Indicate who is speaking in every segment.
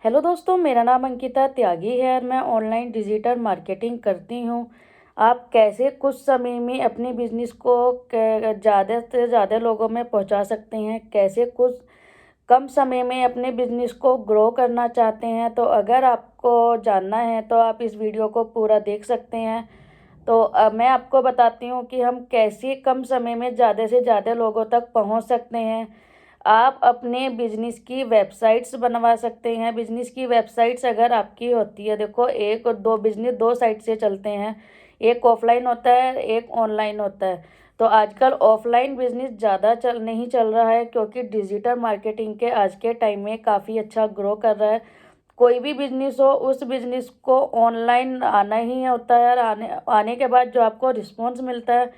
Speaker 1: Hello दोस्तों, मेरा नाम अंकिता त्यागी है और मैं ऑनलाइन डिजिटल मार्केटिंग करती हूँ। आप कैसे कुछ समय में अपने बिजनेस को ज़्यादा से ज़्यादा लोगों में पहुँचा सकते हैं, कैसे कुछ कम समय में अपने बिजनेस को ग्रो करना चाहते हैं। तो अगर आपको जानना है तो आप इस वीडियो को पूरा देख सकते हैं। तो मैं आपको बताती हूँ कि हम कैसे कम समय में ज़्यादा से ज़्यादा लोगों तक पहुँच सकते हैं। आप अपने बिजनेस की वेबसाइट्स बनवा सकते हैं। बिजनेस की वेबसाइट्स अगर आपकी होती है, देखो एक और दो बिजनेस दो साइड से चलते हैं, एक ऑफलाइन होता है, एक ऑनलाइन होता है। तो आजकल ऑफलाइन बिजनेस ज़्यादा नहीं चल रहा है, क्योंकि डिजिटल मार्केटिंग के आज के टाइम में काफ़ी अच्छा ग्रो कर रहा है। कोई भी बिजनेस हो, उस बिजनेस को ऑनलाइन आना ही होता है और आने आने के बाद जो आपको रिस्पॉन्स मिलता है,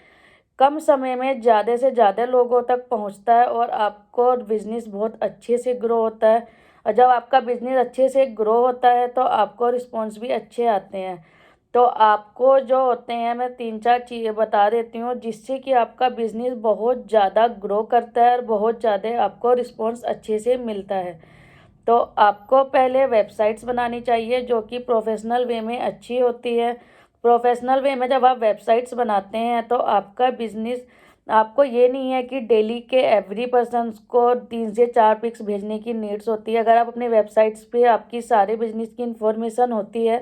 Speaker 1: कम समय में ज़्यादा से ज़्यादा लोगों तक पहुंचता है और आपको बिज़नेस बहुत अच्छे से ग्रो होता है। और जब आपका बिज़नेस अच्छे से ग्रो होता है तो आपको रिस्पॉन्स भी अच्छे आते हैं। तो आपको जो होते हैं, मैं 3-4 चीज़ें बता देती हूँ जिससे कि आपका बिज़नेस बहुत ज़्यादा ग्रो करता है और बहुत ज़्यादा आपको रिस्पॉन्स अच्छे से मिलता है। तो आपको पहले वेबसाइट्स बनानी चाहिए जो कि प्रोफेशनल वे में अच्छी होती है। प्रोफेशनल वे में जब आप वेबसाइट्स बनाते हैं तो आपका बिजनेस, आपको ये नहीं है कि डेली के एवरी पर्सन्स को 3 से 4 पिक्स भेजने की नीड्स होती है। अगर आप अपने वेबसाइट्स पे आपकी सारे बिजनेस की इंफॉर्मेशन होती है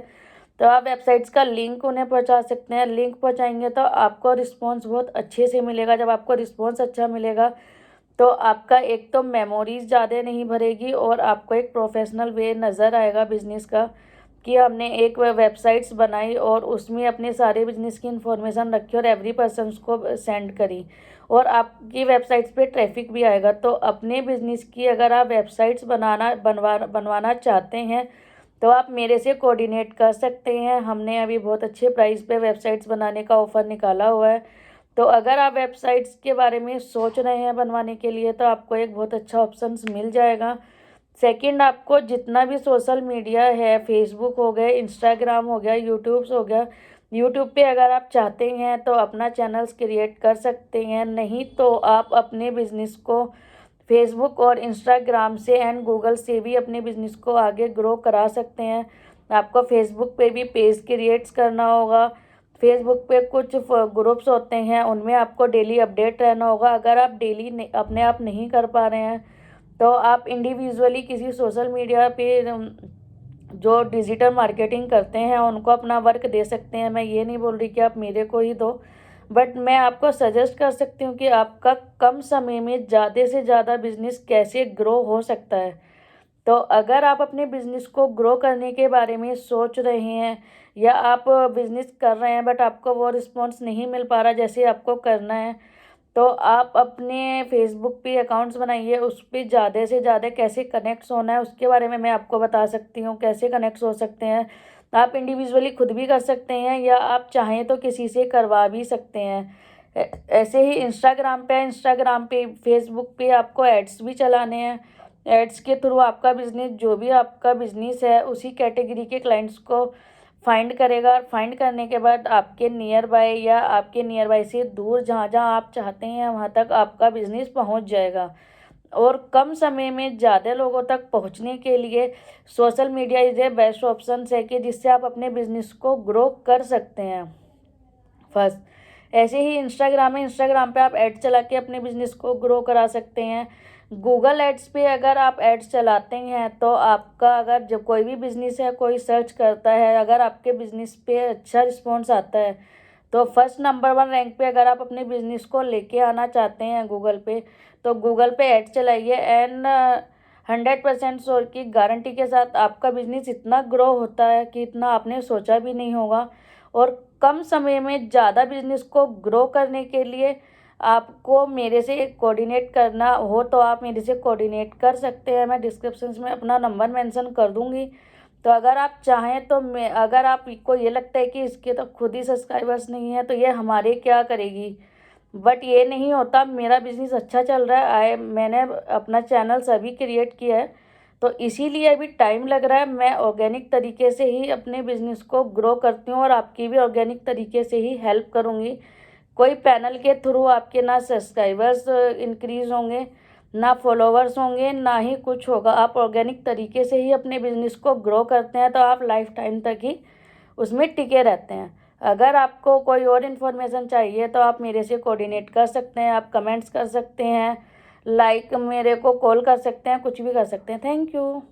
Speaker 1: तो आप वेबसाइट्स का लिंक उन्हें पहुंचा सकते हैं। लिंक पहुंचाएंगे तो आपको रिस्पॉन्स बहुत अच्छे से मिलेगा। जब आपको रिस्पॉन्स अच्छा मिलेगा तो आपका एक तो मेमोरीज ज़्यादा नहीं भरेगी और आपको एक प्रोफेशनल वे नज़र आएगा बिजनेस का, कि हमने एक वेबसाइट्स बनाई और उसमें अपने सारे बिजनेस की इंफॉर्मेशन रखी और एवरी पर्सन को सेंड करी, और आपकी वेबसाइट्स पे ट्रैफिक भी आएगा। तो अपने बिजनेस की अगर आप वेबसाइट्स बनवाना चाहते हैं तो आप मेरे से कोऑर्डिनेट कर सकते हैं। हमने अभी बहुत अच्छे प्राइस पे वेबसाइट्स बनाने का ऑफ़र निकाला हुआ है। तो अगर आप वेबसाइट्स के बारे में सोच रहे हैं बनवाने के लिए तो आपको एक बहुत अच्छा ऑप्शंस मिल जाएगा। सेकंड, आपको जितना भी सोशल मीडिया है, फेसबुक हो गया, इंस्टाग्राम हो गया, यूट्यूब्स हो गया, यूट्यूब पे अगर आप चाहते हैं तो अपना चैनल्स क्रिएट कर सकते हैं। नहीं तो आप अपने बिजनेस को फेसबुक और इंस्टाग्राम से एंड गूगल से भी अपने बिजनेस को आगे ग्रो करा सकते हैं। आपको फेसबुक पे भी पेज क्रिएट्स करना होगा। फेसबुक पे कुछ ग्रुप्स होते हैं, उनमें आपको डेली अपडेट रहना होगा। अगर आप डेली अपने आप नहीं कर पा रहे हैं तो आप इंडिविजुअली किसी सोशल मीडिया पे जो डिजिटल मार्केटिंग करते हैं उनको अपना वर्क दे सकते हैं। मैं ये नहीं बोल रही कि आप मेरे को ही दो, बट मैं आपको सजेस्ट कर सकती हूँ कि आपका कम समय में ज़्यादा से ज़्यादा बिजनेस कैसे ग्रो हो सकता है। तो अगर आप अपने बिजनेस को ग्रो करने के बारे में सोच रहे हैं या आप बिजनेस कर रहे हैं बट आपको वो रिस्पॉन्स नहीं मिल पा रहा जैसे आपको करना है, तो आप अपने फेसबुक पे अकाउंट्स बनाइए। उस पे ज़्यादा से ज़्यादा कैसे कनेक्ट्स होना है उसके बारे में मैं आपको बता सकती हूँ, कैसे कनेक्ट्स हो सकते हैं। आप इंडिविजुअली खुद भी कर सकते हैं या आप चाहें तो किसी से करवा भी सकते हैं। ऐसे ही इंस्टाग्राम पे फेसबुक पे आपको एड्स भी चलाने हैं। एड्स के थ्रू आपका बिजनेस, जो भी आपका बिजनेस है, उसी कैटेगरी के क्लाइंट्स को फाइंड करेगा और फाइंड करने के बाद आपके नियर बाय या आपके नियर बाय से दूर जहाँ जहाँ आप चाहते हैं वहाँ तक आपका बिजनेस पहुँच जाएगा। और कम समय में ज़्यादा लोगों तक पहुँचने के लिए social media is a best option है कि जिससे आप अपने बिजनेस को ग्रो कर सकते हैं। फर्स्ट, ऐसे ही इंस्टाग्राम पे आप एड चला के अपने बिजनेस को ग्रो करा सकते हैं। गूगल एड्स पे अगर आप एड्स चलाते हैं तो आपका, अगर जब कोई भी बिजनेस है कोई सर्च करता है, अगर आपके बिजनेस पे अच्छा रिस्पॉन्स आता है तो फर्स्ट नंबर 1 रैंक पे अगर आप अपने बिजनेस को लेके आना चाहते हैं गूगल पे, तो गूगल पे एड चलाइए एंड 100% श्योर की गारंटी के साथ आपका बिजनेस इतना ग्रो होता है कि इतना आपने सोचा भी नहीं होगा। और कम समय में ज़्यादा बिजनेस को ग्रो करने के लिए आपको मेरे से कोऑर्डिनेट करना हो तो आप मेरे से कोऑर्डिनेट कर सकते हैं। मैं डिस्क्रिप्शन में अपना नंबर मेंशन कर दूंगी। तो अगर आप चाहें तो मैं, अगर आपको ये लगता है कि इसके तो खुद ही सब्सक्राइबर्स नहीं है तो ये हमारे क्या करेगी, बट ये नहीं होता। मेरा बिजनेस अच्छा चल रहा है, मैंने अपना चैनल अभी क्रिएट किया है तो इसीलिए अभी टाइम लग रहा है। मैं ऑर्गेनिक तरीके से ही अपने बिजनेस को ग्रो करती हूँ और आपकी भी ऑर्गेनिक तरीके से ही हेल्प करूँगी। कोई पैनल के थ्रू आपके ना सब्सक्राइबर्स इंक्रीज होंगे ना फॉलोवर्स होंगे, ना ही कुछ होगा। आप ऑर्गेनिक तरीके से ही अपने बिजनेस को ग्रो करते हैं तो आप लाइफ टाइम तक ही उसमें टिके रहते हैं। अगर आपको कोई और इन्फॉर्मेशन चाहिए तो आप मेरे से कोऑर्डिनेट कर सकते हैं, आप कमेंट्स कर सकते हैं, लाइक मेरे को कॉल कर सकते हैं, कुछ भी कर सकते हैं। Thank you.